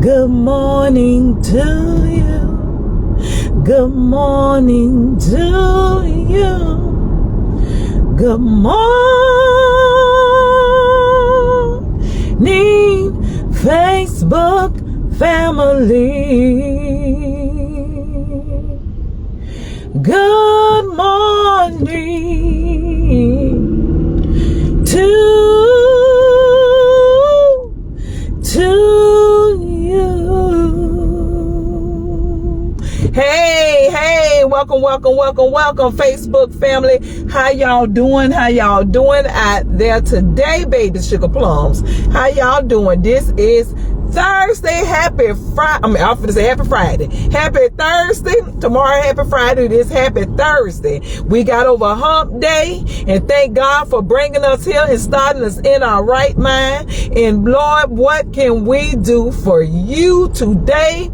Good morning to you. Good morning to you. Good morning, Facebook family. Good morning to you. Hey, welcome, Facebook family. How y'all doing? Out there today, baby sugar plums? How y'all doing? This is Thursday. Happy Friday. I'm going to say happy Friday. Happy Thursday. Tomorrow, happy Friday. This happy Thursday. We got over hump day, and thank God for bringing us here and starting us in our right mind. And Lord, what can we do for you today?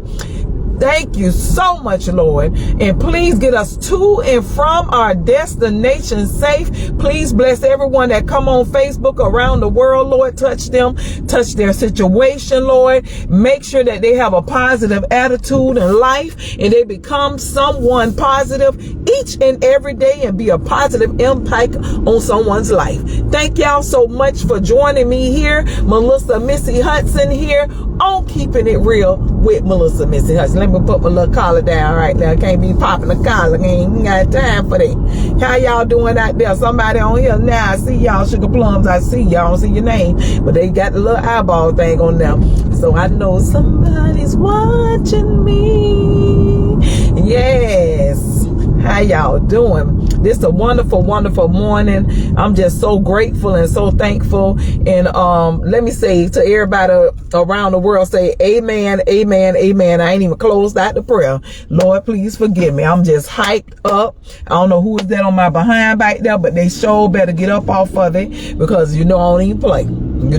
Thank you so much, Lord. And please get us to and from our destination safe. Please bless everyone that come on Facebook around the world, Lord. Touch them, touch their situation, Lord. Make sure that they have a positive attitude in life and they become someone positive each and every day and be a positive impact on someone's life. Thank y'all so much for joining me here. Missy Hudson here on Keeping It Real with Missy Hudson. Let me put my little collar down right now. Can't be popping the collar. Ain't got time for that. How y'all doing out there? Somebody on here now. I see y'all, sugar plums. I see y'all. I don't see your name, but they got the little eyeball thing on them. So I know somebody's watching me. Yes. How y'all doing? This is a wonderful morning. I'm just so grateful and so thankful. And let me say to everybody around the world, say amen, amen, amen. I ain't even closed out the prayer. Lord, please forgive me. I'm just hyped up. I don't know who is that on my behind back there, but they sure better get up off of it, because I don't even play. We're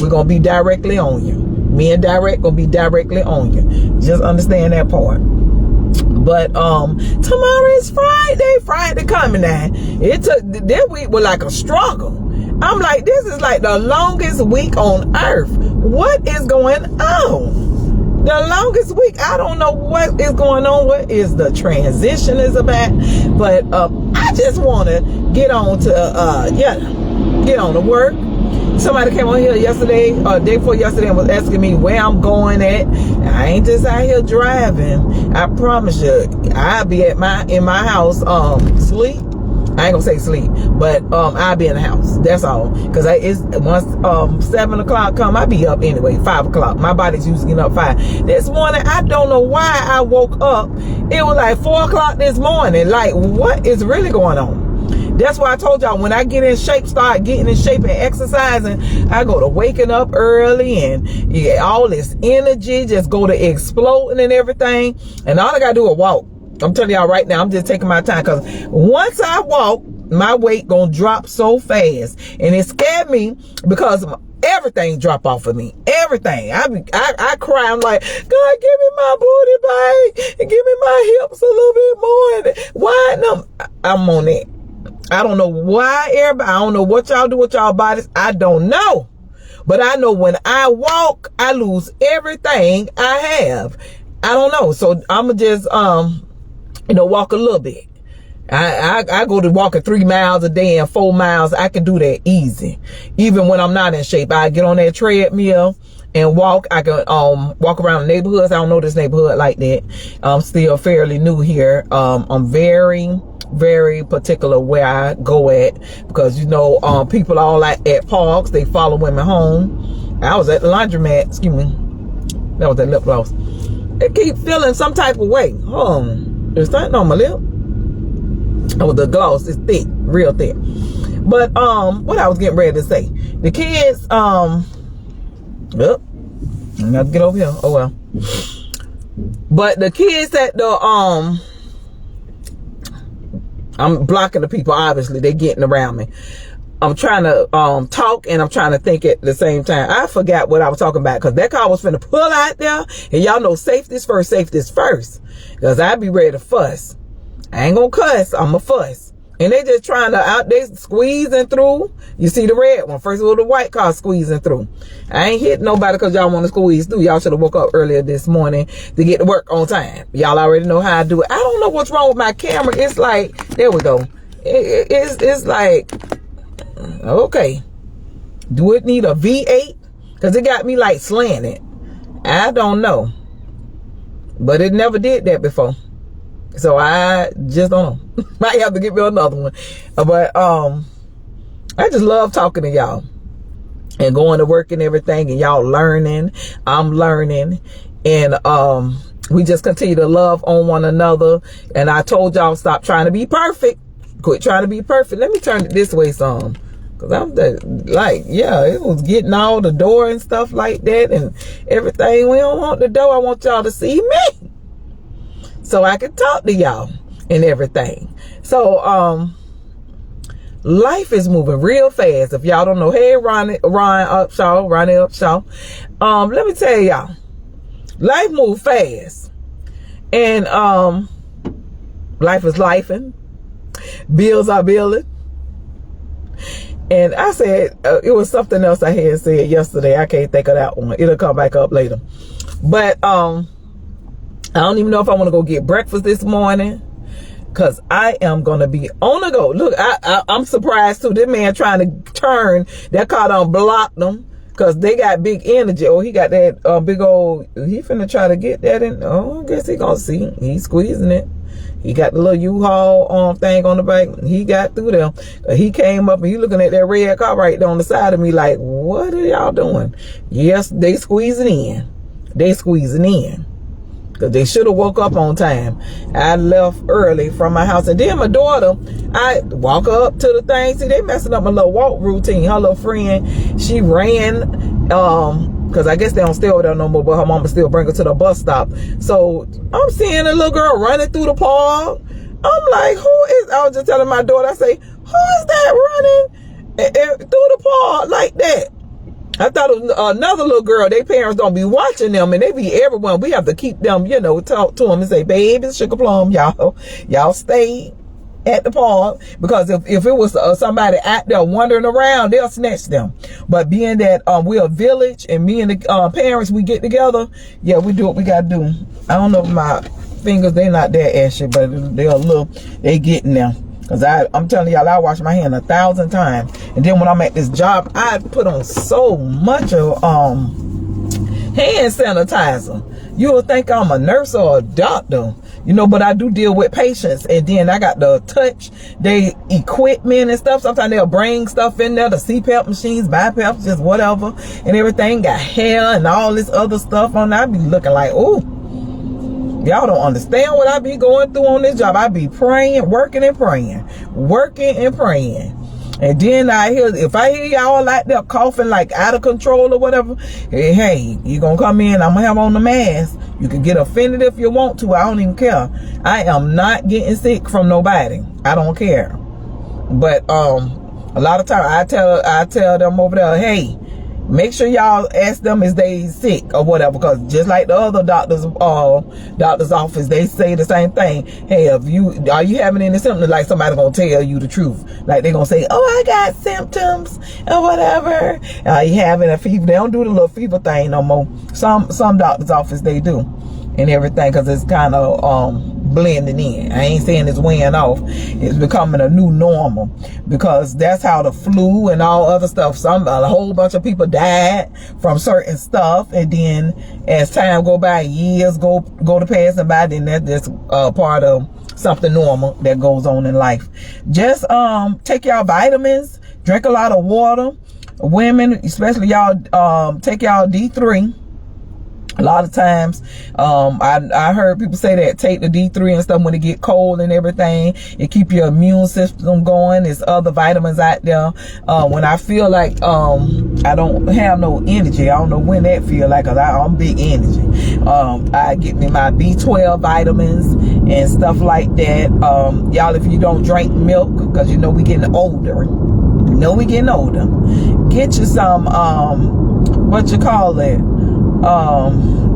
gonna be directly on you. Me and Direct gonna be directly on you. Just understand that part. But tomorrow is Friday coming now. It took that week was like a struggle. I'm like, this is like the longest week on earth. What is going on? The longest week. I don't know what is going on. What is the transition is about? But I just want to get on to work. Somebody came on here yesterday, day before yesterday, and was asking me where I'm going at. I ain't just out here driving. I promise you, I'll be in my house, sleep. I ain't gonna say sleep, but I'll be in the house. That's all. Cause once 7 o'clock come, I be up anyway. 5 o'clock. My body's usually getting up 5. This morning, I don't know why I woke up. It was like 4 o'clock this morning. Like, what is really going on? That's why I told y'all, when I get in shape, start getting in shape and exercising, I go to waking up early and you get all this energy, just go to exploding and everything. And all I gotta do is walk. I'm telling y'all right now, I'm just taking my time, because once I walk, my weight gonna drop so fast. And it scared me because everything drop off of me. Everything. I cry. I'm like, God, give me my booty back and give me my hips a little bit more. Why? No, I'm on it. I don't know why everybody, I don't know what y'all do with y'all bodies. I don't know. But I know when I walk, I lose everything I have. I don't know. So I'm just, walk a little bit. I go to walking 3 miles a day and 4 miles. I can do that easy. Even when I'm not in shape, I get on that treadmill and walk. I can walk around the neighborhoods. I don't know this neighborhood like that. I'm still fairly new here. I'm very particular where I go at, because people all like at parks, they follow women home. I was at the laundromat, excuse me, that was that lip gloss. I keep feeling some type of way. There's something on my lip. Oh, the gloss is thick, real thick. But what I was getting ready to say, the kids, I have to get over here. Oh well. But the kids at the I'm blocking the people, obviously. They're getting around me. I'm trying to talk and I'm trying to think at the same time. I forgot what I was talking about, because that car was finna pull out there. And y'all know safety's first. Because I be ready to fuss. I ain't gonna cuss. I'm a fuss. And they just trying to they squeezing through. You see the red one. First of all, the white car squeezing through. I ain't hitting nobody because y'all want to squeeze through. Y'all should have woke up earlier this morning to get to work on time. Y'all already know how I do it. I don't know what's wrong with my camera. It's like, there we go. It's like, okay. Do it need a V8? Because it got me like slanted. I don't know. But it never did that before. So I just don't know. Might have to get me another one. But I just love talking to y'all and going to work and everything, and y'all learning. I'm learning, and we just continue to love on one another. And I told y'all, stop trying to be perfect. Quit trying to be perfect. Let me turn it this way some, because I'm like, yeah, it was getting all the door and stuff like that and everything. We don't want the door. I want y'all to see me, so I can talk to y'all and everything. So, life is moving real fast. If y'all don't know, hey, Ronnie Upshaw. Let me tell y'all, life moves fast. And, life is lifing. Bills are billing. And I said, it was something else I had said yesterday. I can't think of that one. It'll come back up later. But, I don't even know if I want to go get breakfast this morning, because I am going to be on the go. Look, I'm surprised too. This man trying to turn, that car done blocked them, because they got big energy. Oh, he got that big old, he finna try to get that in. Oh, I guess he gonna see. He's squeezing it. He got the little U-Haul thing on the back. He got through there. He came up and he looking at that red car right there on the side of me like, what are y'all doing? Yes, they squeezing in. They squeezing in. Because they should have woke up on time. I left early from my house. And then my daughter, I walk her up to the thing. See, they messing up my little walk routine. Her little friend, she ran, because I guess they don't stay over there no more, but her mama still bring her to the bus stop. So I'm seeing a little girl running through the park. I'm like, I was just telling my daughter, I say, who is that running through the park like that? I thought it was another little girl. Their parents don't be watching them, and they be everywhere. We have to keep them, talk to them and say, baby, Sugar Plum, y'all stay at the park, because if it was somebody out there wandering around, they'll snatch them. But being that we're a village, and me and the parents, we get together, yeah, we do what we gotta do. I don't know if my fingers, they're not that ashy, but they getting there. Because I'm telling y'all, I wash my hand 1,000 times. And then when I'm at this job, I put on so much of hand sanitizer. You would think I'm a nurse or a doctor, but I do deal with patients. And then I got to touch their equipment and stuff. Sometimes they'll bring stuff in there, the CPAP machines, BiPAP, just whatever. And everything got hair and all this other stuff on there. I be looking like, ooh. Y'all don't understand what I be going through on this job. I be praying, working and praying. And then if I hear y'all like they're coughing like out of control or whatever, hey, you gonna come in, I'm gonna have on the mask. You can get offended if you want to. I don't even care. I am not getting sick from nobody. I don't care. But a lot of times I tell them over there, hey, make sure y'all ask them if they sick or whatever, because just like the other doctor's office, they say the same thing. Hey, are you having any symptoms? Like somebody gonna tell you the truth. Like they gonna say, oh, I got symptoms or whatever. Are you having a fever? They don't do the little fever thing no more. Some doctor's office they do and everything, because it's kind of blending in. I ain't saying it's wearing off. It's becoming a new normal, because that's how the flu and all other stuff. A whole bunch of people died from certain stuff, and then as time go by, years go to passing by, then that's just part of something normal that goes on in life. Just take y'all vitamins, drink a lot of water. Women, especially y'all, take y'all D3. A lot of times, I heard people say that take the D3 and stuff when it get cold and everything. It keep your immune system going. There's other vitamins out there. When I feel like I don't have no energy, I don't know when that feel like, because I'm big energy. I get me my B12 vitamins and stuff like that. Y'all, if you don't drink milk, because we getting older. Get you some,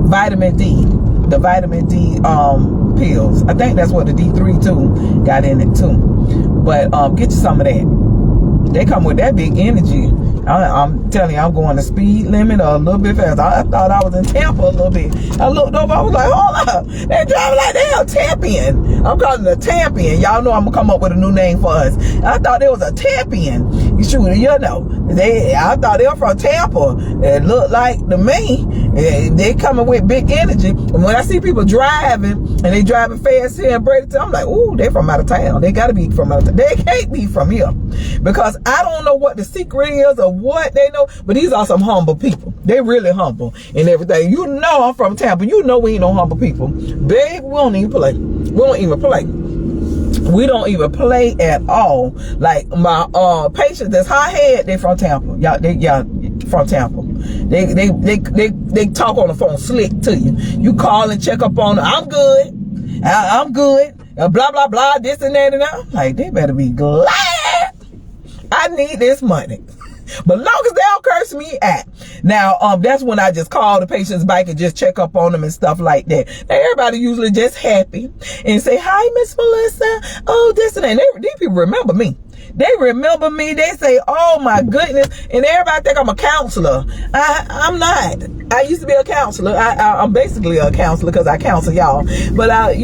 vitamin D. the vitamin D pills. I think that's what the D3 too got in it too. But get you some of that. They come with that big energy. I'm telling you, I'm going the speed limit a little bit faster. I thought I was in Tampa a little bit. I looked over, I was like, hold up. They're driving like they a Tampian. I'm calling it a Tampian. Y'all know I'm going to come up with a new name for us. I thought it was a Tampian. Shoot, you know, I thought they were from Tampa. It looked like to me, they coming with big energy. And when I see people driving, and they driving fast here in Bradenton, I'm like, ooh, they from out of town. They got to be from out of town. They can't be from here. Because I don't know what the secret is or what they know, but these are some humble people. They really humble and everything. You know I'm from Tampa. You know we ain't no humble people. Babe, we don't even play. We don't even play. We don't even play at all. Like my patients that's high-head, they from Tampa. Y'all from Tampa. They talk on the phone slick to you. You call and check up on them. I'm good. I'm good. Blah blah blah. This and that and that. I'm like, they better be glad I need this money. But long as they don't curse me at. Now, that's when I just call the patients back and just check up on them and stuff like that. Now, everybody usually just happy and say, hi, Miss Melissa. Oh, this and that. And these people remember me. They remember me. They say, oh my goodness. And everybody think I'm a counselor. I'm not. I used to be a counselor. I'm basically a counselor because I counsel y'all. But I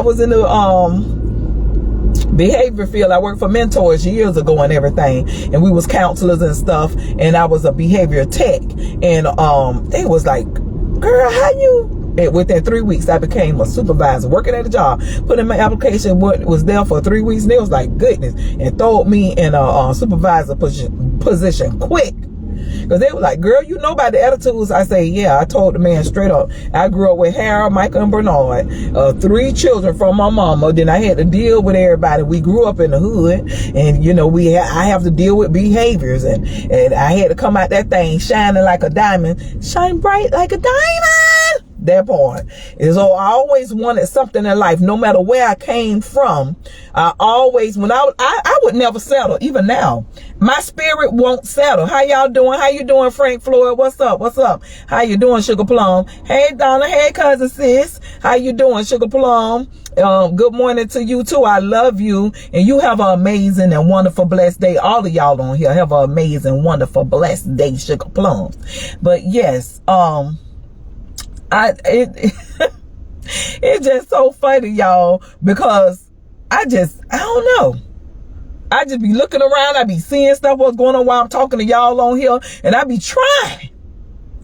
was in the, behavior field. I worked for mentors years ago and everything, and we was counselors and stuff, and I was a behavior tech, and they was like, girl, how you, and within 3 weeks I became a supervisor working at a job, put in my application, what was there for 3 weeks, and they was like, goodness, and throwed me in a supervisor position quick. Because they were like, girl, you know about the attitudes. I say, yeah, I told the man straight up. I grew up with Harold, Michael, and Bernard. 3 children from my mama. Then I had to deal with everybody. We grew up in the hood. And, you know, I have to deal with behaviors. And I had to come out that thing shining like a diamond. Shine bright like a diamond. That part. And so I always wanted something in life, no matter where I came from. I always, I would never settle, even now. My spirit won't settle. How y'all doing? How you doing, Frank Floyd? What's up? What's up? How you doing, Sugar Plum? Hey, Donna. Hey, cousin sis. How you doing, Sugar Plum? Good morning to you too. I love you. And you have an amazing and wonderful, blessed day. All of y'all on here have an amazing, wonderful, blessed day, Sugar Plums. But yes, it's just so funny, y'all, because I don't know. I just be looking around. I be seeing stuff, what's going on while I'm talking to y'all on here. And I be trying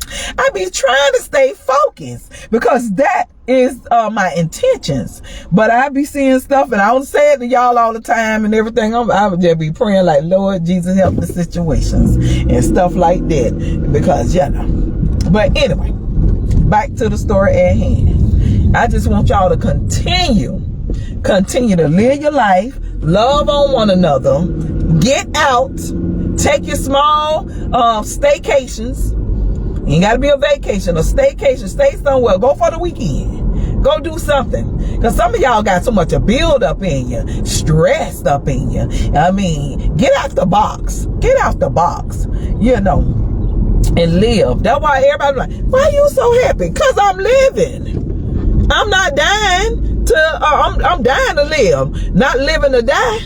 to stay focused because that is my intentions. But I be seeing stuff and I don't say it to y'all all the time and everything. I would just be praying like, Lord Jesus, help the situations and stuff like that. Because, you know. But anyway, back to the story at hand. I just want y'all to continue to live your life, love on one another, get out, take your small staycations. You ain't got to be a vacation, a staycation. Stay somewhere. Go for the weekend. Go do something. Because some of y'all got so much a build up in you, stressed up in you. I mean, get out the box. Get out the box. You know. And live. That's why everybody like, why are you so happy? Because I'm living. I'm not dying I'm dying to live, not living to die.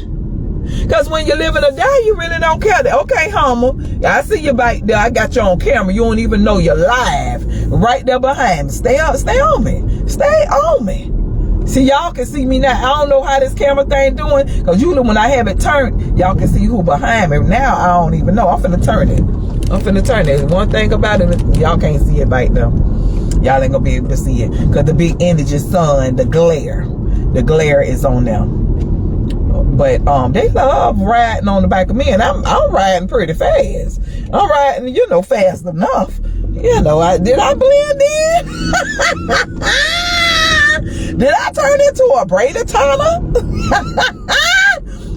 Because when you're living to die, you really don't care. Okay, Homer, I see you back there. I got you on camera. You don't even know you're live right there behind me. Stay on me. Stay on me. See, y'all can see me now. I don't know how this camera thing doing. Because usually when I have it turned, y'all can see who behind me. Now I don't even know. I'm finna turn it. One thing about it, y'all can't see it right now. Y'all ain't gonna be able to see it. Because the big energy sun, the glare is on them. But they love riding on the back of me, and I'm riding pretty fast. I'm riding, fast enough. Did I blend in? Did I turn into a Breda Tana?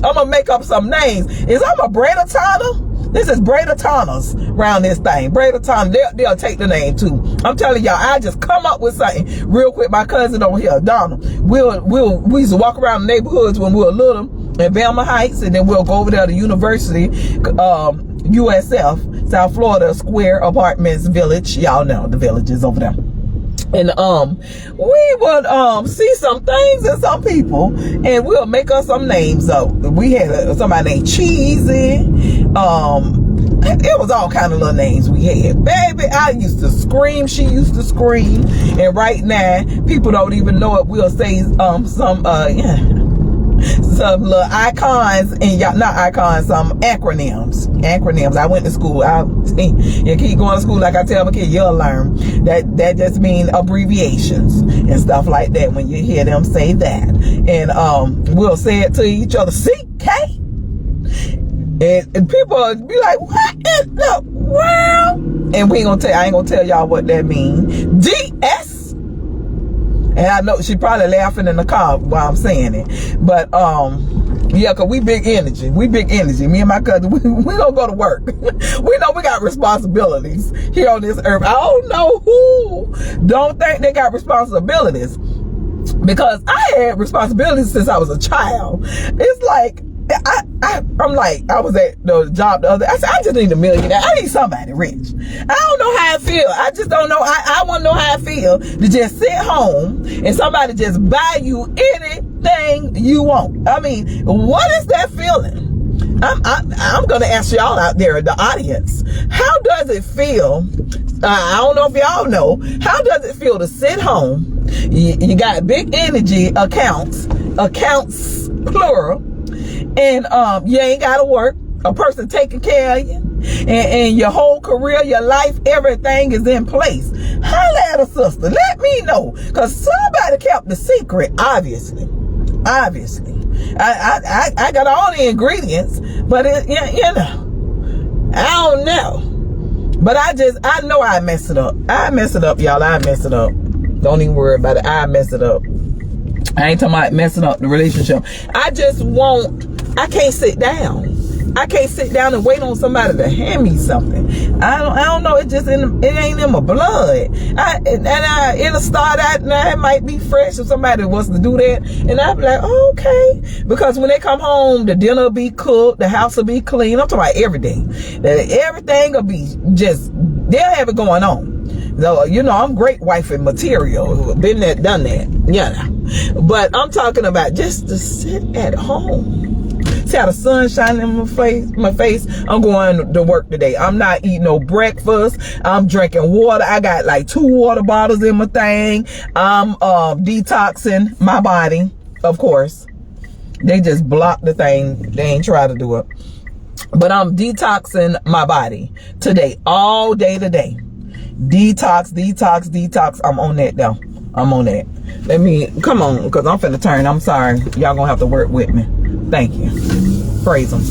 I'm gonna make up some names. Is I'm a Breda Tana? This is Breda Tanas around this thing. Breda Tana, they'll take the name too. I'm telling y'all, I just come up with something real quick. My cousin over here, Donna, we used to walk around the neighborhoods when we were little in Belma Heights, and then we'll go over there to University, USF, South Florida Square Apartments Village. Y'all know the villages over there. And we would see some things in some people, and we'll make us some names up. We had somebody named Cheesy. It was all kind of little names we had. Baby, I used to scream, she used to scream, and right now people don't even know it. We'll say some little icons, and not icons, some acronyms. I went to school. You keep going to school, like I tell my kids, you'll learn that just mean abbreviations and stuff like that when you hear them say that. And we'll say it to each other, CK, and people be like, what in the world? And I ain't gonna tell y'all what that means. DS. And I know she probably laughing in the car while I'm saying it. But, yeah, because we big energy. Me and my cousin, we don't go to work. We know we got responsibilities here on this earth. I don't know who don't think they got responsibilities. Because I had responsibilities since I was a child. It's like, I'm like, I was at the job the other day. I said, I just need $1 million. I need somebody rich. I don't know how I feel. I just don't know. I want to know how I feel to just sit home and somebody just buy you anything you want. I mean, what is that feeling? I'm going to ask y'all out there in the audience. How does it feel? I don't know if y'all know. How does it feel to sit home? You got big energy accounts plural. And you ain't gotta work. A person taking care of you, and your whole career, your life, everything is in place. Holla at a sister. Let me know, cause somebody kept the secret. Obviously, I got all the ingredients, but you know, I don't know. But I know I mess it up. I mess it up, y'all. I mess it up. Don't even worry about it. I mess it up. I ain't talking about messing up the relationship. I can't sit down. I can't sit down and wait on somebody to hand me something. I don't know. It ain't in my blood. It'll start out, now it might be fresh if somebody wants to do that. And I'll be like, oh, okay. Because when they come home, the dinner will be cooked, the house will be clean. I'm talking about everything. Everything will be just, they'll have it going on. So, you know, I'm great wifing material. Been there, done that. Yeah. But I'm talking about just to sit at home. See how the sun shining in my face? I'm going to work today. I'm not eating no breakfast. I'm drinking water. I got like 2 water bottles in my thing. I'm detoxing my body, of course. They just blocked the thing. They ain't try to do it. But I'm detoxing my body today, all day today. Detox. I'm on that though. I'm on that. Let me, come on, because I'm finna turn. I'm sorry. Y'all gonna have to work with me. Thank you. Praise them.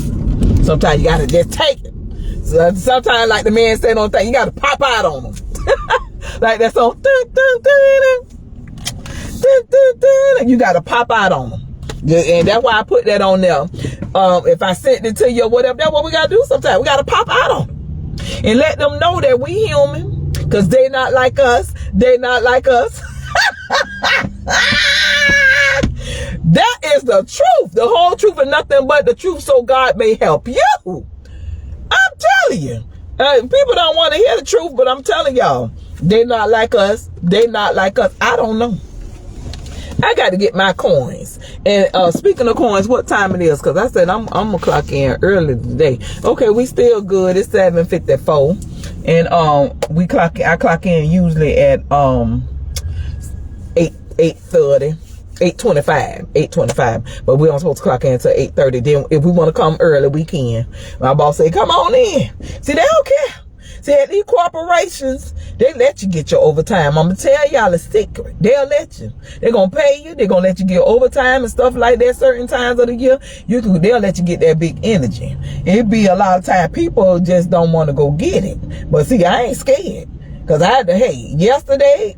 Sometimes you gotta just take it. Sometimes, like the man said on thing, you gotta pop out on them. Like that song. You gotta pop out on them. And that's why I put that on there. If I sent it to you or whatever, that's what we gotta do sometimes. We gotta pop out on them. And let them know that we human. Because they not like us. They not like us. That is the truth. The whole truth and nothing but the truth, so God may help you. I'm telling you. People don't want to hear the truth, but I'm telling y'all. They not like us. They not like us. I don't know. I got to get my coins. And speaking of coins, what time it is? Because I said I'm going to clock in early today. Okay, we still good. It's 7:54. And I clock in usually at 8:30. 8:25. But we don't supposed to clock in until 8:30. Then if we want to come early, we can. My boss say, come on in. See, they don't care. See, at these corporations, they let you get your overtime. I'm going to tell y'all a secret. They'll let you. They're going to pay you. They're going to let you get overtime and stuff like that certain times of the year. They'll let you get that big energy. It be a lot of time people just don't want to go get it. But see, I ain't scared. Because yesterday,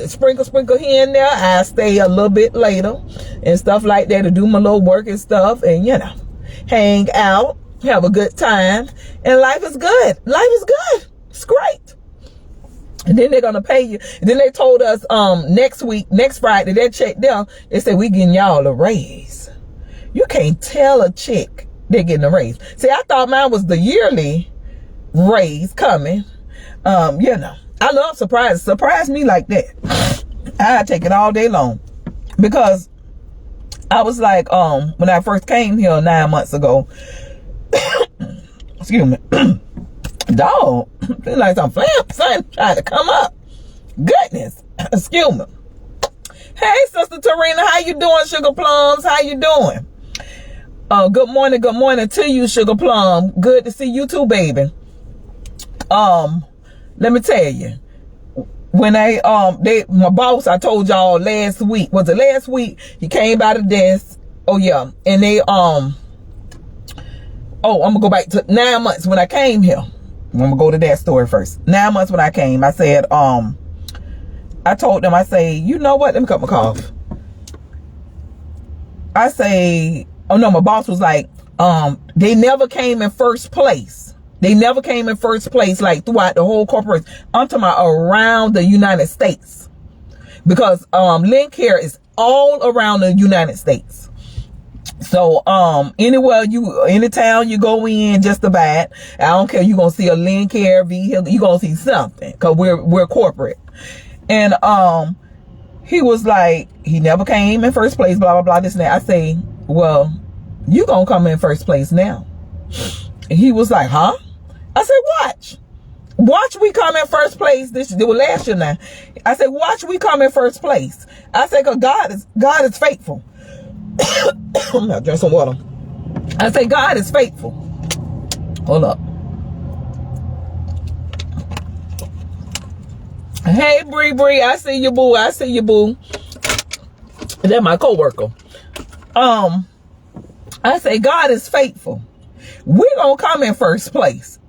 sprinkle here and there. I stay a little bit later and stuff like that to do my little work and stuff and, you know, hang out, have a good time, and life is good. Life is good. It's great. And then they're gonna pay you. And then they told us next Friday, that check there, they said we getting y'all a raise. You can't tell a chick they're getting a raise. See, I thought mine was the yearly raise coming. You know. I love surprises. Surprise me like that. I take it all day long. Because I was like, when I first came here 9 months ago, excuse me, dog, feel like some something trying to come up. Goodness, excuse me. Hey, Sister Tarina, how you doing, Sugar Plums? How you doing? Good morning to you, Sugar Plum. Good to see you too, baby. Let me tell you, when my boss, I told y'all last week, was it last week? He came by the desk. Oh yeah. And they, I'm gonna go back to 9 months when I came here. I'm gonna go to that story first. 9 months when I came, I said, I told them, I say, you know what? Let me cut my cough. I say, oh no, my boss was like, they never came in first place. They never came in first place, like throughout the whole corporation. I'm talking about around the United States. Because, Lynn Care is all around the United States. So, any town you go in, just about, I don't care, you're going to see a Lynn Care vehicle, you're going to see something. Cause we're corporate. And, he was like, he never came in first place, blah, blah, blah, this and that. I say, well, you gonna come in first place now. And he was like, huh? I said, watch we come in first place. This was last year now. I said, watch we come in first place. I said, cause God is faithful. I'm not drinking some water. I say, God is faithful. Hold up. Hey, Bree, I see you, boo. I see you, boo. That's my coworker. I say, God is faithful. We're going to come in first place.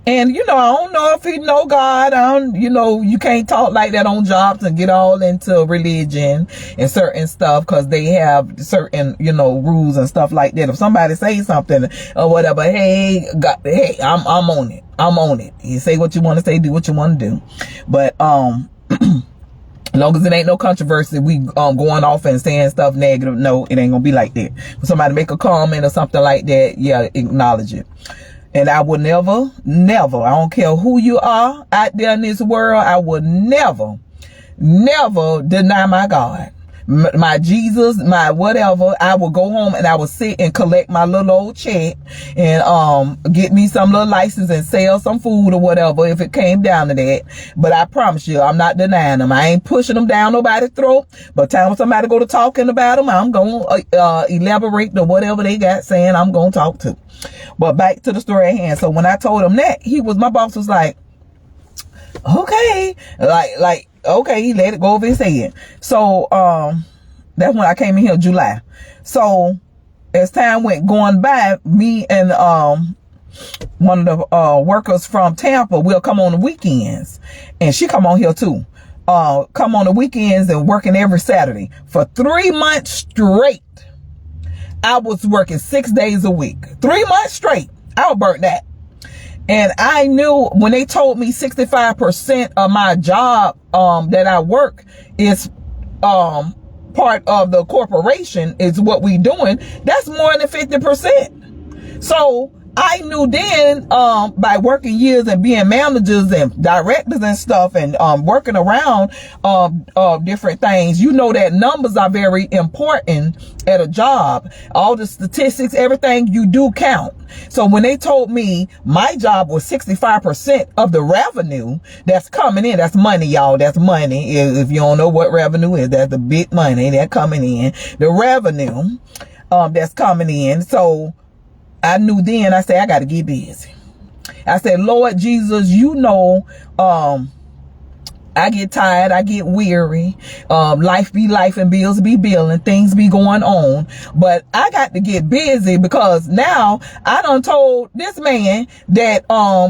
And, I don't know if he know God. You can't talk like that on jobs and get all into religion and certain stuff because they have certain, rules and stuff like that. If somebody say something or whatever, hey, I'm on it. I'm on it. You say what you want to say, do what you want to do. But, as long as it ain't no controversy, we going off and saying stuff negative, no, it ain't gonna be like that. When somebody make a comment or something like that, yeah, acknowledge it. And I would never, I don't care who you are out there in this world, I would never deny my God. My Jesus, my whatever. I will go home and I will sit and collect my little old check and get me some little license and sell some food or whatever if it came down to that. But I promise you, I'm not denying them. I ain't pushing them down nobody's throat. But time somebody go to talking about them, I'm going to elaborate to whatever they got saying I'm going to talk to. But back to the story at hand. So when I told him that, my boss was like, okay, like, okay, he let it go over his head. So, that's when I came in here July. So, as time went going by, me and, one of the, workers from Tampa will come on the weekends. And she come on here too. Come on the weekends and working every Saturday. For 3 months straight, I was working 6 days a week. 3 months straight. I was burnt that. And I knew when they told me 65% of my job that I work is part of the corporation is what we doing, that's more than 50%. So I knew then by working years and being managers and directors and stuff and working around different things, that numbers are very important at a job. All the statistics, everything you do count. So when they told me my job was 65% of the revenue that's coming in, that's money, y'all. That's money. If you don't know what revenue is, that's the big money that's coming in. The revenue that's coming in. So I knew then, I said, I got to get busy. I said, Lord Jesus, I get tired, I get weary. Life be life and bills be billing, things be going on. But I got to get busy because now I done told this man that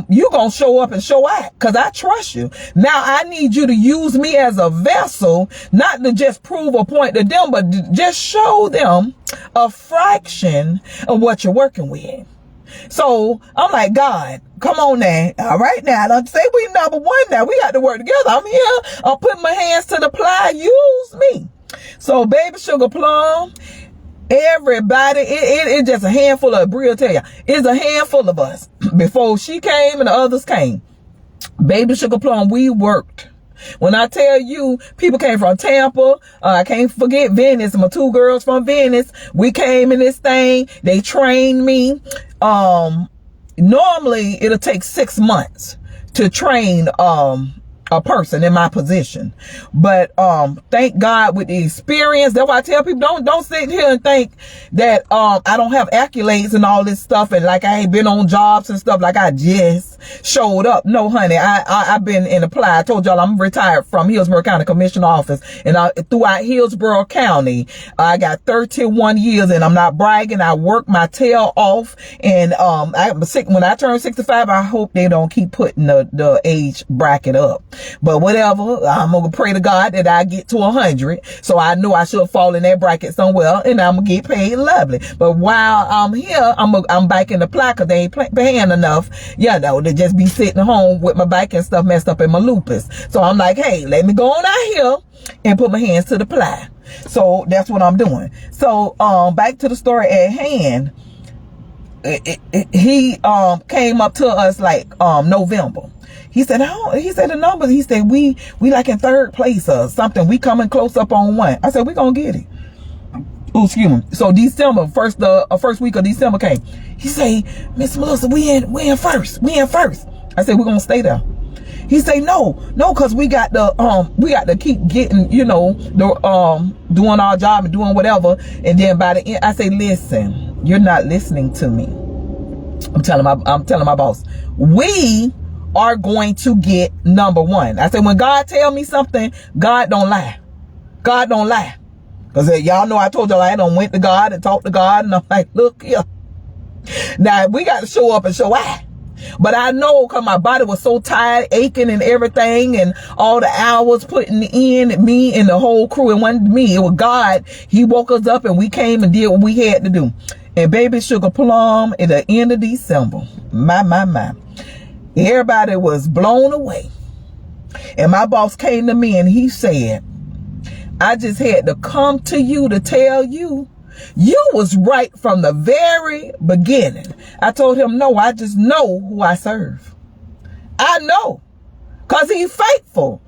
you gonna show up and show out because I trust you. Now I need you to use me as a vessel, not to just prove a point to them, but to just show them a fraction of what you're working with. So I'm like, God, come on now. All right now. Don't say we number one now. We got to work together. I'm here. I'm putting my hands to the plow. Use me. So baby Sugar Plum, everybody, it's just a handful of, Bria tell you, it's a handful of us. Before she came and the others came. Baby Sugar Plum, we worked. When I tell you, people came from Tampa. I can't forget Venice. My 2 girls from Venice. We came in this thing. They trained me. Normally, it'll take 6 months to train a person in my position, but thank God with the experience. That's why I tell people, don't sit here and think that I don't have accolades and all this stuff, and like I ain't been on jobs and stuff, like I just showed up. No, honey, I've been in apply. I told y'all I'm retired from Hillsborough County Commissioner Office, and throughout Hillsborough County, I got 31 years, and I'm not bragging. I worked my tail off, and when I turn 65, I hope they don't keep putting the age bracket up. But whatever, I'm gonna pray to God that I get to 100. So I know I should fall in that bracket somewhere, and I'm gonna get paid lovely. But while I'm here, I'm back in the apply because they ain't paying enough, to just be sitting home with my back and stuff messed up in my lupus. So I'm like, hey, let me go on out here and put my hands to the plow. So that's what I'm doing. So back to the story at hand. He came up to us like November. He said, the numbers, he said, we like in 3rd place or something. We coming close up on 1. I said, we gonna get it. Oh, excuse me. So December, first week of December came. He say, Miss Melissa, we in first. We in first. I said, we're gonna stay there. He say, no, cause we got to keep getting, doing our job and doing whatever. And then by the end, I say, listen, you're not listening to me. I'm telling my boss, we are going to get number 1. I said, when God tell me something, God don't lie. God don't lie. Because y'all know I told y'all I done went to God and talked to God, and I'm like, look here. Now, we got to show up and show out. But I know because my body was so tired, aching and everything, and all the hours putting in, me and the whole crew. It wasn't me, it was God. He woke us up and we came and did what we had to do. And Baby Sugar Plum at the end of December, my. Everybody was blown away. And my boss came to me and he said, I just had to come to you to tell you, you was right from the very beginning. I told him, no, I just know who I serve. I know. Because he's faithful.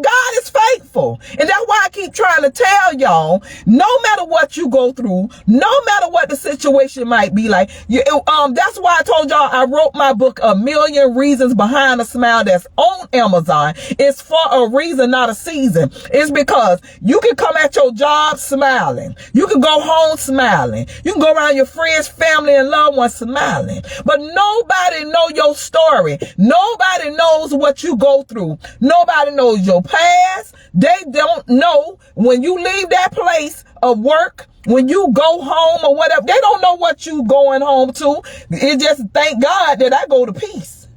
God is faithful. And that's why I keep trying to tell y'all, no matter what you go through, no matter what the situation might be like, that's why I told y'all I wrote my book, A Million Reasons Behind a Smile, that's on Amazon. It's for a reason, not a season. It's because you can come at your job smiling. You can go home smiling. You can go around your friends, family, and loved ones smiling. But nobody know your story. Nobody knows what you go through. Nobody knows your past. They don't know when you leave that place of work, when you go home or whatever, they don't know what you going home to. It just, thank God that I go to peace.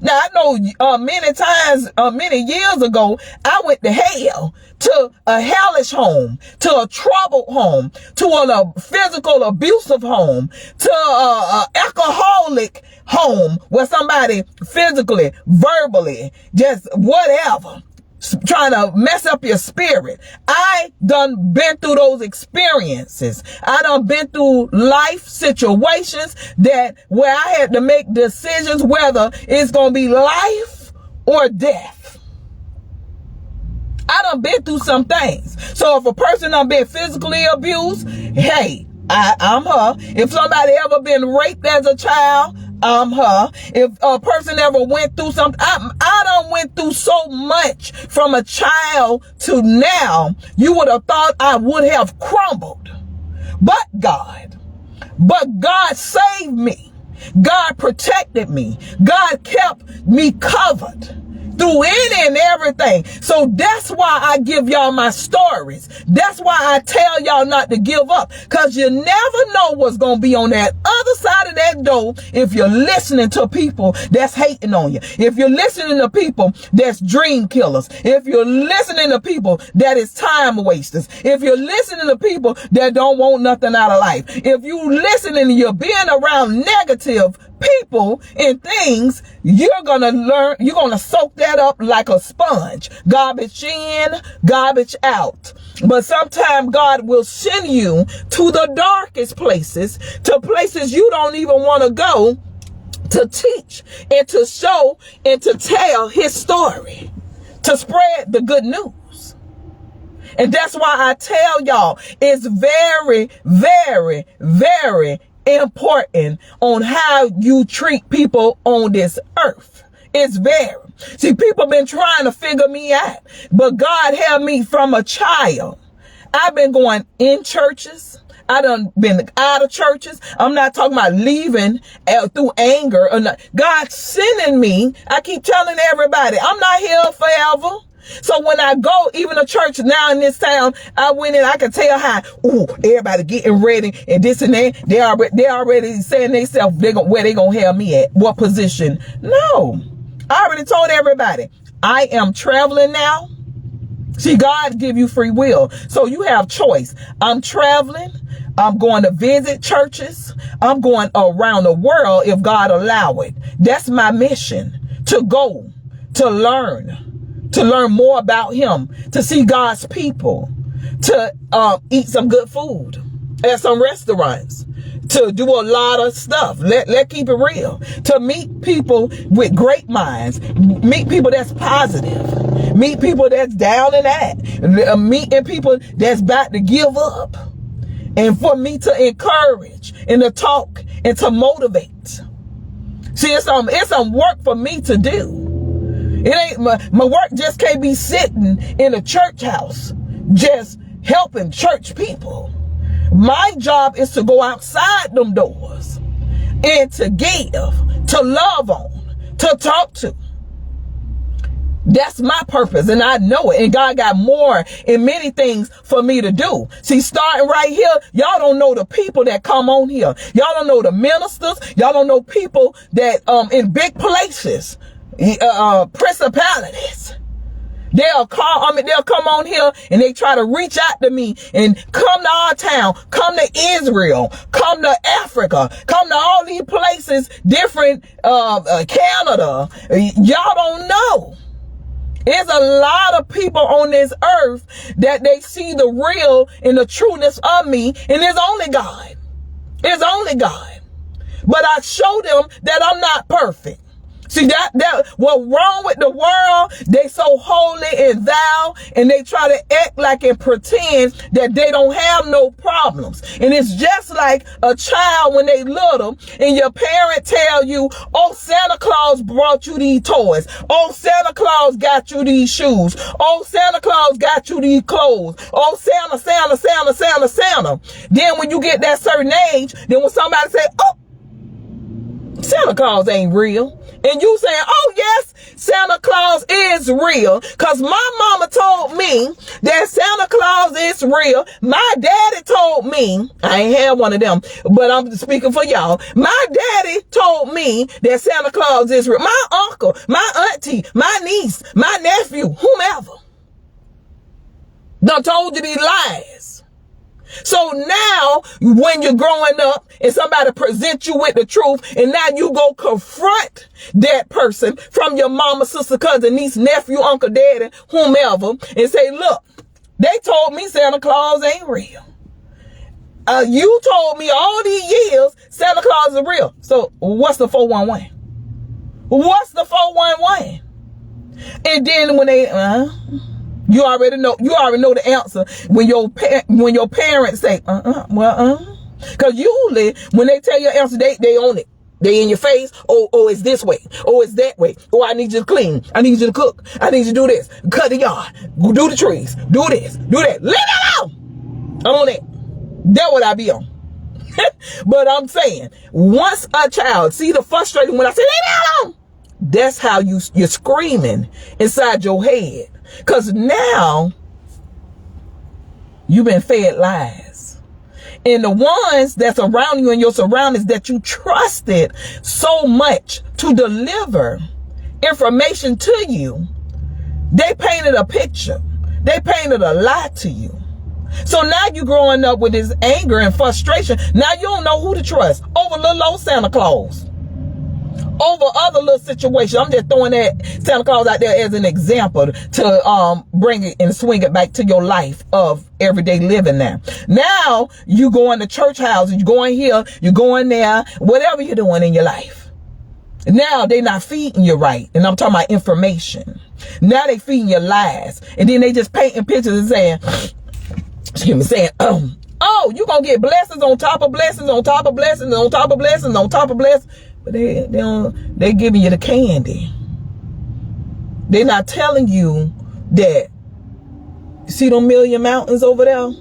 Now I know many times, many years ago, I went to hell, to a hellish home, to a troubled home, to a physical abusive home, to a alcoholic home where somebody physically, verbally, just whatever, trying to mess up your spirit. I done been through those experiences. I done been through life situations where I had to make decisions whether it's going to be life or death. I done been through some things. So if a person done been physically abused, hey, I'm her. If somebody ever been raped as a child, I'm her. If a person ever went through something, I done went through so much from a child to now, you would have thought I would have crumbled. But God saved me. God protected me. God kept me covered through any and everything. So that's why I give y'all my stories. That's why I tell y'all not to give up, because you never know what's going to be on that other side of that door if you're listening to people that's hating on you. If you're listening to people that's dream killers. If you're listening to people that is time wasters. If you're listening to people that don't want nothing out of life. If you listening and you're being around negative people and things, you're gonna learn, you're gonna soak that up like a sponge. Garbage in, garbage out. But sometimes God will send you to the darkest places, to places you don't even want to go, to teach and to show and to tell his story, to spread the good news. And that's why I tell y'all, it's very, very, very important on how you treat people on this earth. It's very. See, people been trying to figure me out, but God held me from a child. I've been going in churches. I done been out of churches. I'm not talking about leaving through anger or not. God's sending me. I keep telling everybody, I'm not here forever. So when I go, even to church now in this town, I went in, I can tell how, everybody getting ready and this and that. They already saying themselves, where they gonna have me at, what position. No, I already told everybody, I am traveling now. See, God give you free will. So you have choice. I'm traveling. I'm going to visit churches. I'm going around the world if God allow it. That's my mission, to go, to learn more about him, to see God's people, to eat some good food at some restaurants, to do a lot of stuff. Let's keep it real. To meet people with great minds, meet people that's positive, meet people that's down and out, meeting people that's about to give up. And for me to encourage and to talk and to motivate. See, it's some work for me to do. It ain't my work just can't be sitting in a church house just helping church people. My job is to go outside them doors and to give, to love on, to talk to. That's my purpose, and I know it. And God got more and many things for me to do. See, starting right here, y'all don't know the people that come on here. Y'all don't know the ministers. Y'all don't know people that in big places, principalities. They'll come on here and they try to reach out to me and come to our town, come to Israel, come to Africa, come to all these places, different, Canada. Y'all don't know. There's a lot of people on this earth that they see the real and the trueness of me, and it's only God. It's only God. But I show them that I'm not perfect. See, that what's wrong with the world, they so holy and thou, and they try to act like and pretend that they don't have no problems. And it's just like a child when they little, and your parent tell you, oh, Santa Claus brought you these toys. Oh, Santa Claus got you these shoes. Oh, Santa Claus got you these clothes. Oh, Santa, Santa, Santa, Santa, Santa. Then when you get that certain age, then when somebody say, oh, Santa Claus ain't real. And you saying, oh, yes, Santa Claus is real. Because my mama told me that Santa Claus is real. My daddy told me, I ain't had one of them, but I'm speaking for y'all. My daddy told me that Santa Claus is real. My uncle, my auntie, my niece, my nephew, whomever done told you these lies. So now when you're growing up and somebody presents you with the truth, and now you go confront that person from your mama, sister, cousin, niece, nephew, uncle, daddy, whomever, and say, look, they told me Santa Claus ain't real. You told me all these years Santa Claus is real. So what's the 411? What's the 411? And then when they, you already know the answer when your parents say, because usually when they tell you the answer, they own it. They in your face. Oh, it's this way. Oh, it's that way. Oh, I need you to clean. I need you to cook. I need you to do this. Cut the yard. Do the trees. Do this. Do that. Leave it alone. I'm on it. That's what I be on. But I'm saying, once a child see the frustration when I say leave it alone, that's how you're screaming inside your head. Because now you've been fed lies. And the ones that's around you and your surroundings that you trusted so much to deliver information to you, they painted a picture. They painted a lie to you. So now you're growing up with this anger and frustration. Now you don't know who to trust over little old Santa Claus. Over other little situations. I'm just throwing that Santa Claus out there as an example to bring it and swing it back to your life of everyday living now. Now you going to church houses, you going here, you going there, whatever you're doing in your life. Now they not feeding you right. And I'm talking about information. Now they feeding you lies. And then they just painting pictures and saying, excuse me, saying, oh, you gonna get blessings on top of blessings on top of blessings on top of blessings on top of blessings. But they giving you the candy. They're not telling you that, you see them million mountains over there?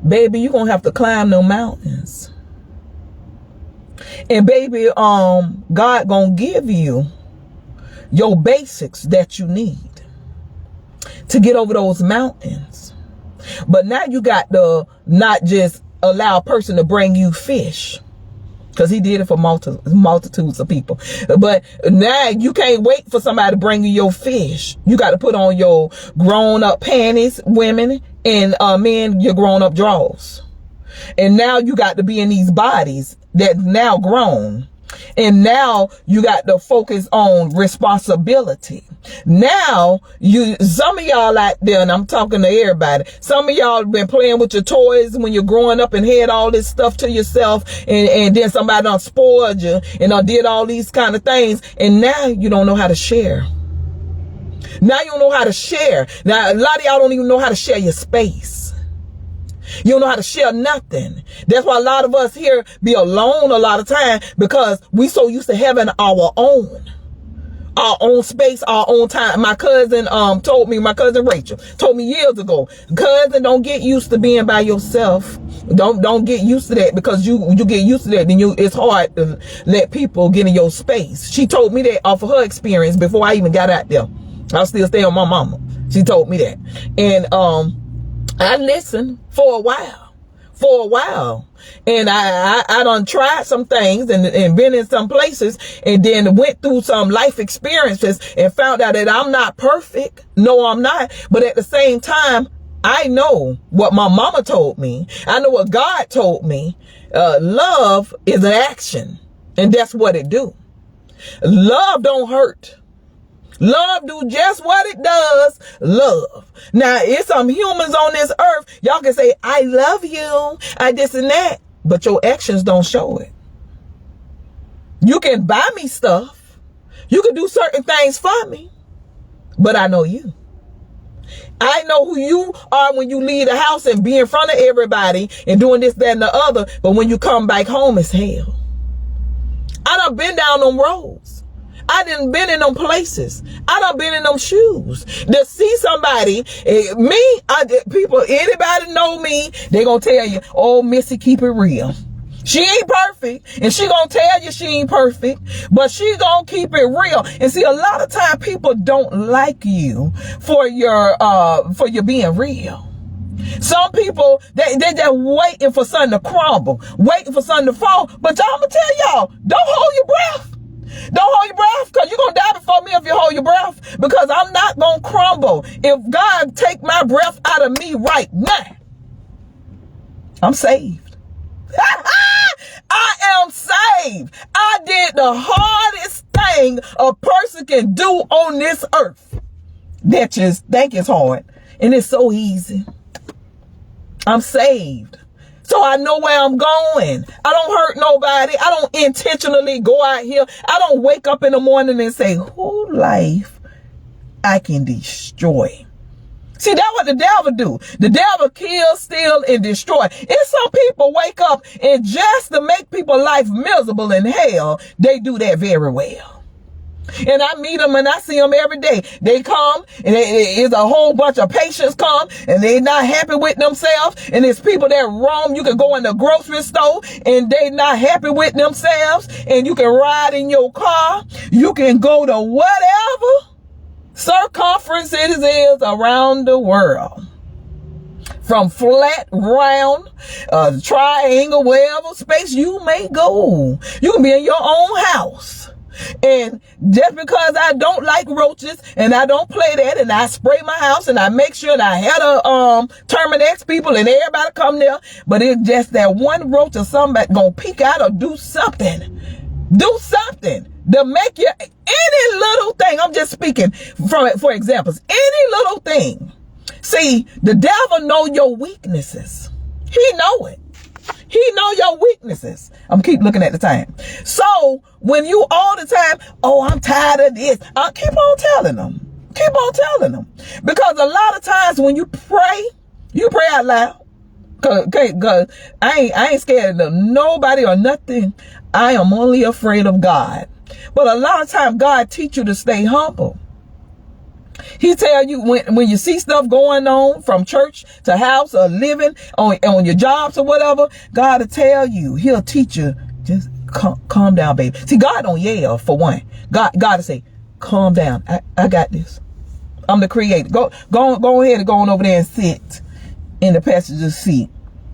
Baby, you're gonna have to climb them mountains. And baby, God gonna give you your basics that you need to get over those mountains. But now you got to not just allow a person to bring you fish, because he did it for multitudes of people. But now you can't wait for somebody to bring you your fish. You got to put on your grown-up panties, women, and men, your grown-up drawers. And now you got to be in these bodies that now grown. And now you got to focus on responsibility. Now some of y'all out there, and I'm talking to everybody, some of y'all been playing with your toys when you're growing up and had all this stuff to yourself, and then somebody done spoiled you and did all these kind of things, and now you don't know how to share. Now you don't know how to share. Now a lot of y'all don't even know how to share your space. You don't know how to share nothing. That's why a lot of us here be alone a lot of time, because we so used to having our own space, our own time. My cousin my cousin Rachel told me years ago, cousin, don't get used to being by yourself. Don't get used to that, because you get used to that, then it's hard to let people get in your space. She told me that off of her experience before I even got out there. I was still staying with my mama. She told me that. And I listened for a while. And I done tried some things and been in some places, and then went through some life experiences and found out that I'm not perfect. No, I'm not. But at the same time, I know what my mama told me. I know what God told me. Love is an action, and that's what it do. Love don't hurt. Love do just what it does. Love. Now, it's some humans on this earth. Y'all can say, I love you, I this and that, but your actions don't show it. You can buy me stuff. You can do certain things for me, but I know you. I know who you are when you leave the house and be in front of everybody and doing this, that, and the other, but when you come back home, it's hell. I done been down them roads. I done been in them places. I done been in them shoes. To see somebody, people, anybody know me, they gonna tell you, oh, Missy, keep it real. She ain't perfect, and she gonna tell you she ain't perfect, but she gonna keep it real. And see, a lot of time people don't like you for your being real. Some people, they just waiting for something to crumble, waiting for something to fall. But y'all, I'm gonna tell y'all, don't hold your breath. Don't hold your breath, because you're going to die before me if you hold your breath, because I'm not going to crumble. If God take my breath out of me right now, I'm saved. I am saved. I did the hardest thing a person can do on this earth that you think is hard, and it's so easy. I'm saved. So I know where I'm going. I don't hurt nobody. I don't intentionally go out here. I don't wake up in the morning and say, who life I can destroy. See, that's what the devil do. The devil kill, steal, and destroy. And some people wake up and just to make people's life miserable in hell, they do that very well. And I meet them and I see them every day. They come and it's a whole bunch of patients come and they not happy with themselves. And it's people that roam. You can go in the grocery store and they not happy with themselves. And you can ride in your car. You can go to whatever circumference it is around the world. From flat, round, triangle, wherever space you may go. You can be in your own house. And just because I don't like roaches and I don't play that and I spray my house and I make sure that I had a Terminex people and everybody come there, but it's just that one roach or somebody gonna peek out or do something to make you any little thing. I'm just speaking for examples. Any little thing. See, the devil know your weaknesses. He know it. He know your weaknesses. I'm keep looking at the time. So when you all the time, oh, I'm tired of this. Keep on telling them. Keep on telling them. Because a lot of times when you pray out loud. Cause I ain't scared of nobody or nothing. I am only afraid of God. But a lot of times God teach you to stay humble. He tell you when you see stuff going on from church to house or living on your jobs or whatever, God will tell you. He'll teach you. Just calm down, baby. See, God don't yell for one. God will say, calm down. I got this. I'm the creator. Go ahead and go on over there and sit in the passenger seat.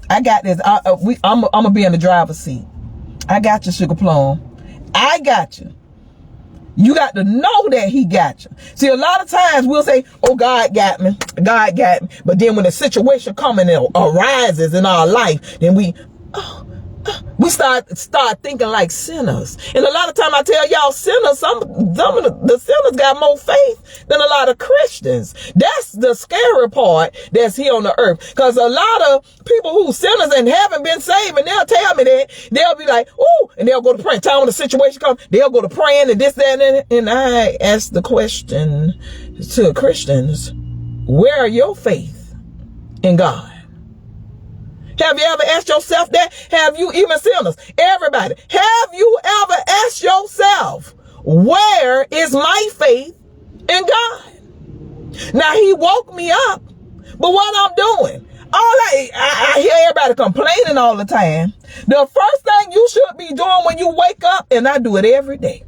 I got this. I'm gonna be in the driver's seat. I got you, Sugar Plum. I got you. You got to know that he got you. See, a lot of times we'll say, oh, God got me. God got me. But then when the situation comes and arises in our life, then we start thinking like sinners. And a lot of time I tell y'all, sinners, some of the sinners got more faith than a lot of Christians. That's the scary part that's here on the earth. Because a lot of people who sinners and haven't been saved, and they'll tell me that, they'll be like, ooh, and they'll go to praying. Time when the situation comes, they'll go to praying and this, that, and I ask the question to Christians, where are your faith in God? Have you ever asked yourself that? Have you, even sinners, everybody, have you ever asked yourself, where is my faith in God? Now, he woke me up, but what I'm doing, I hear everybody complaining all the time. The first thing you should be doing when you wake up, and I do it every day,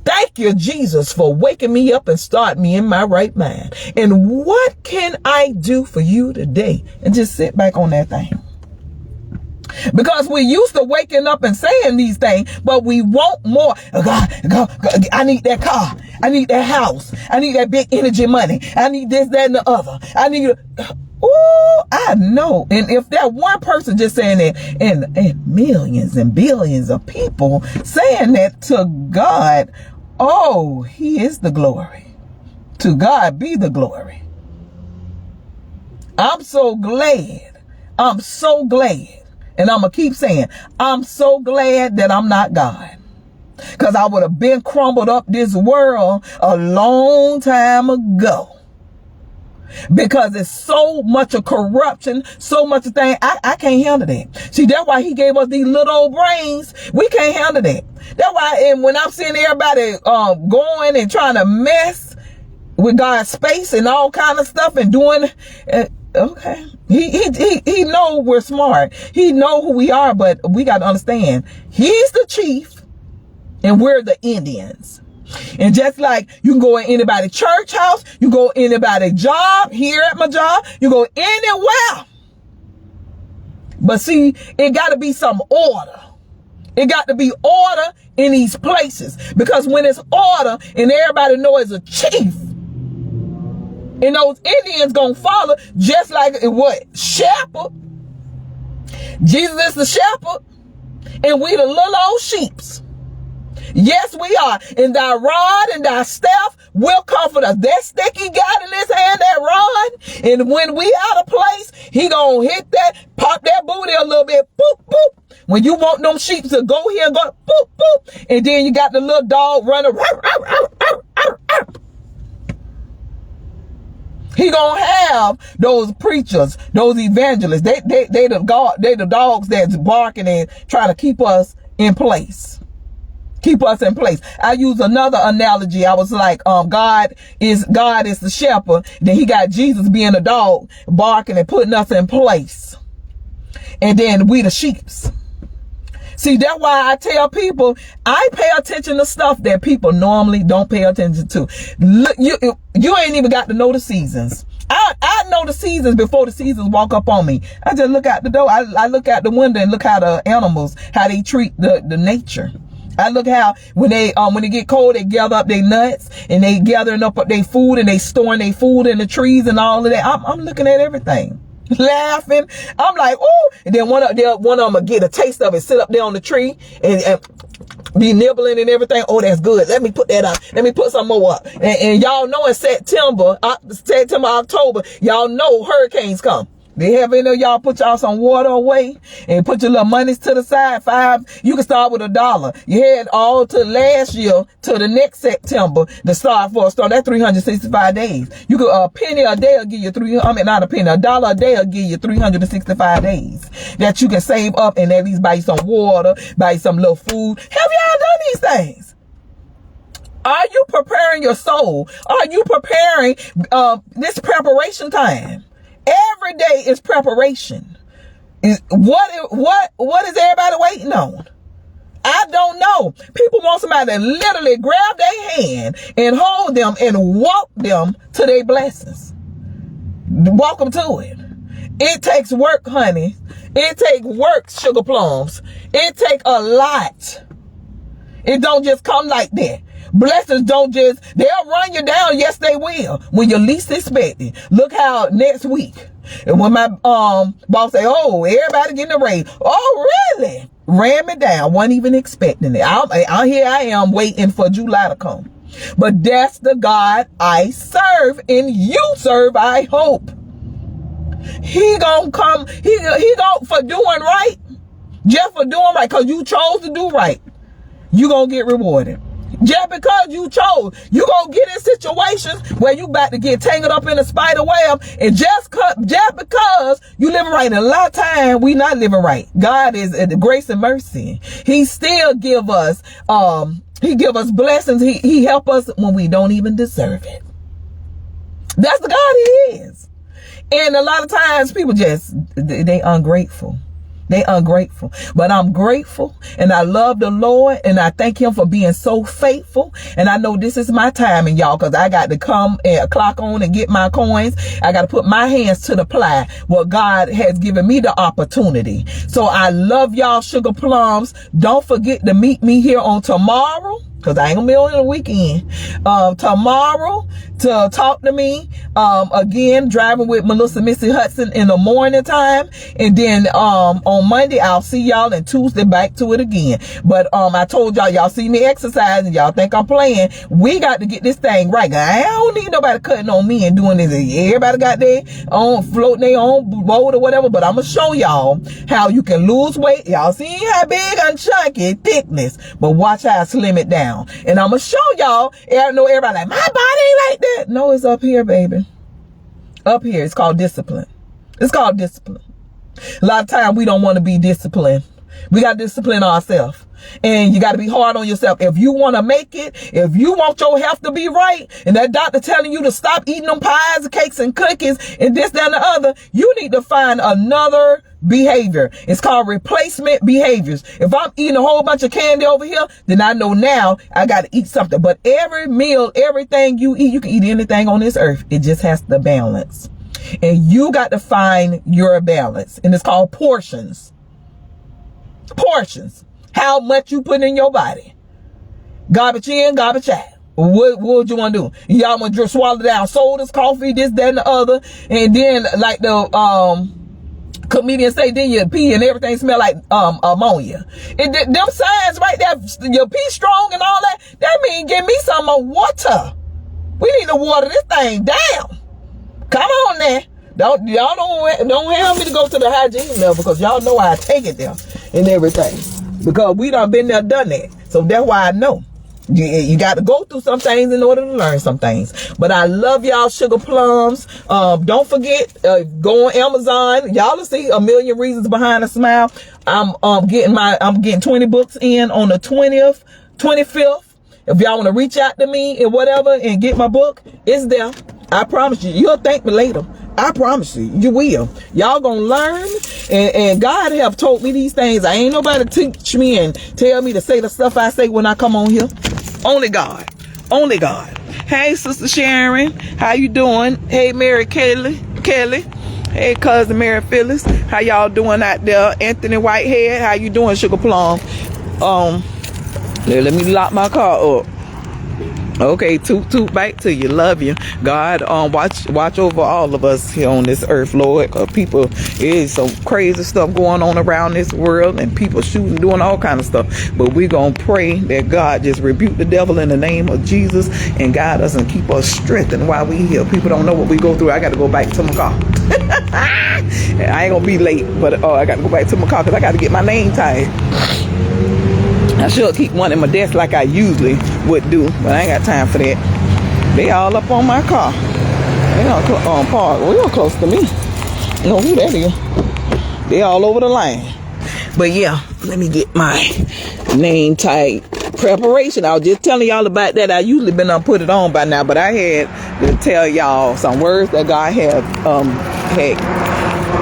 thank you, Jesus, for waking me up and starting me in my right mind. And what can I do for you today? And just sit back on that thing. Because we're used to waking up and saying these things, but we want more. God, I need that car. I need that house. I need that big energy money. I need this, that, and the other. I need... Oh, I know. And if that one person just saying that, and millions and billions of people saying that to God, oh, he is the glory. To God be the glory. I'm so glad. I'm so glad. And I'm going to keep saying, I'm so glad that I'm not God. Because I would have been crumbled up this world a long time ago. Because it's so much of corruption, so much of thing. I can't handle that. See, that's why he gave us these little old brains. We can't handle that. That's why, and when I'm seeing everybody going and trying to mess with God's space and all kind of stuff and doing, okay. He know we're smart. He know who we are, but we got to understand, he's the chief and we're the Indians. And just like you can go in anybody's church house, you go in anybody's job, here at my job, you go anywhere. But see, it got to be some order. It got to be order in these places. Because when it's order and everybody knows it's a chief, and those Indians gonna follow just like what? Shepherd. Jesus is the shepherd, and we the little old sheeps. Yes, we are. And thy rod and thy staff will comfort us. That stick he got in his hand, that rod. And when we out of place, he gonna hit that, pop that booty a little bit. Boop, boop. When you want them sheep to go here and go, boop, boop. And then you got the little dog running. He gonna have those preachers, those evangelists. They the dogs that's barking and trying to keep us in place. Keep us in place. I use another analogy. I was like, God is the shepherd. Then he got Jesus being a dog, barking and putting us in place. And then we the sheeps. See, that's why I tell people, I pay attention to stuff that people normally don't pay attention to. Look, you ain't even got to know the seasons. I know the seasons before the seasons walk up on me. I just look out the door. I look out the window and look how the animals, how they treat the nature. I look how when they get cold, they gather up their nuts and they gathering up their food and they storing their food in the trees and all of that. I'm looking at everything, laughing. I'm like, oh, and then one of them will get a taste of it, sit up there on the tree and be nibbling and everything. Oh, that's good. Let me put that up. Let me put some more up. And y'all know in September, October, y'all know hurricanes come. They have any of y'all put y'all some water away and put your little monies to the side? You can start with $1. You had all to last year to the next September to start for a start. That's 365 days. You could a penny a day will give you not a penny, $1 a day will give you 365 days that you can save up and at least buy you some water, buy you some little food. Have y'all done these things? Are you preparing your soul? Are you preparing this preparation time? Every day is preparation. What is everybody waiting on? I don't know. People want somebody to literally grab their hand and hold them and walk them to their blessings. Walk them to it. It takes work, honey. It takes work, sugar plums. It takes a lot. It don't just come like that. Blessings don't just, they'll run you down. Yes, they will. When you least expect it. Look how next week, and when my boss say, oh, everybody getting a raise. Oh, really? Ran me down. Wasn't even expecting it. Here I am waiting for July to come. But that's the God I serve and you serve, I hope. He gonna come. He gonna, for doing right. Just for doing right. Because you chose to do right. You gonna get rewarded. Just because you chose, you gonna get in situations where you about to get tangled up in a spider web, and just because you living right. And a lot of time we not living right. God is the grace and mercy. He still give us he give us blessings. He help us when we don't even deserve it. That's the God he is. And a lot of times people they ungrateful. They ungrateful. But I'm grateful and I love the Lord and I thank him for being so faithful. And I know this is my time, and y'all, because I got to come and clock on and get my coins. I got to put my hands to the plow. Well, God has given me the opportunity. So I love y'all, sugar plums. Don't forget to meet me here on tomorrow, because I ain't gonna be on the weekend. Tomorrow to talk to me. Again, driving with Missy Hudson in the morning time. And then on Monday, I'll see y'all, and Tuesday back to it again. But I told y'all see me exercising. Y'all think I'm playing. We got to get this thing right. I don't need nobody cutting on me and doing this. Everybody got their own floating their own boat or whatever. But I'm going to show y'all how you can lose weight. Y'all see how big and chunky thickness. But watch how I slim it down. And I'm going to show y'all. I know everybody like, my body ain't like that. No, it's up here, baby. Up here. It's called discipline. It's called discipline. A lot of time we don't want to be disciplined. We got to discipline ourselves. And you got to be hard on yourself. If you want to make it, if you want your health to be right, and that doctor telling you to stop eating them pies, cakes, and cookies, and this, that, and the other, you need to find another behavior. It's called replacement behaviors. If I'm eating a whole bunch of candy over here, then I know now I got to eat something. But every meal, everything you eat, you can eat anything on this earth. It just has to balance. And you got to find your balance. And it's called portions. Portions. How much you put in your body. Garbage in, garbage out. What would you want to do? Y'all want to swallow down sodas, coffee, this, that, and the other. And then like the comedians say, then your pee and everything smell like ammonia. And them signs right there, your pee strong and all that, that means give me some more water. We need to water this thing down. Come on now. Y'all don't have me to go to the hygiene level, because y'all know I take it there and everything. Because we done been there, done that. So that's why I know. You got to go through some things in order to learn some things. But I love y'all, sugar plums. Don't forget, go on Amazon. Y'all will see A Million Reasons Behind a Smile. I'm getting 20 books in on the 20th, 25th. If y'all want to reach out to me and whatever and get my book, it's there. I promise you. You'll thank me later. I promise you. You will. Y'all gonna learn. And God have told me these things. I ain't nobody teach me and tell me to say the stuff I say when I come on here. Only God. Only God. Hey, Sister Sharon. How you doing? Hey, Mary Kelly. Hey, cousin Mary Phyllis. How y'all doing out there? Anthony Whitehead. How you doing, Sugar Plum? Let me lock my car up. Okay, toot back to you. Love you. God, watch over all of us here on this earth, Lord. People, is some crazy stuff going on around this world, and people shooting, doing all kind of stuff. But we're going to pray that God just rebuke the devil in the name of Jesus and guide us and keep us strengthened while we here. People don't know what we go through. I got to go back to my car. I ain't gonna be late, but I gotta go back to my car because I gotta get my name tagged. I should keep one in my desk like I usually would do, but I ain't got time for that. They all up on my car. They on park real close to me. You know who that is? They all over the line. But yeah, let me get my name tag preparation. I was just telling y'all about that. I usually been put it on by now, but I had to tell y'all some words that God had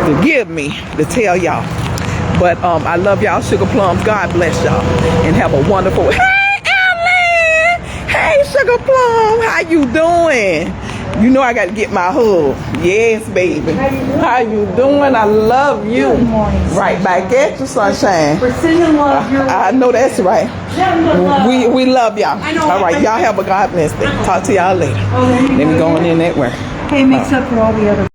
to give me to tell y'all. But I love y'all, Sugar Plums. God bless y'all, and have a wonderful. Hey, Ellen! Hey, Sugar Plum, how you doing? You know I got to get my hug. Yes, baby. How you doing? I love you. Good morning. Right back at you, sunshine. Precision love. I know that's right. We love y'all. All right, y'all have a God bless day. Talk to y'all later. Let me go on in that way. Hey, makes up for all the other.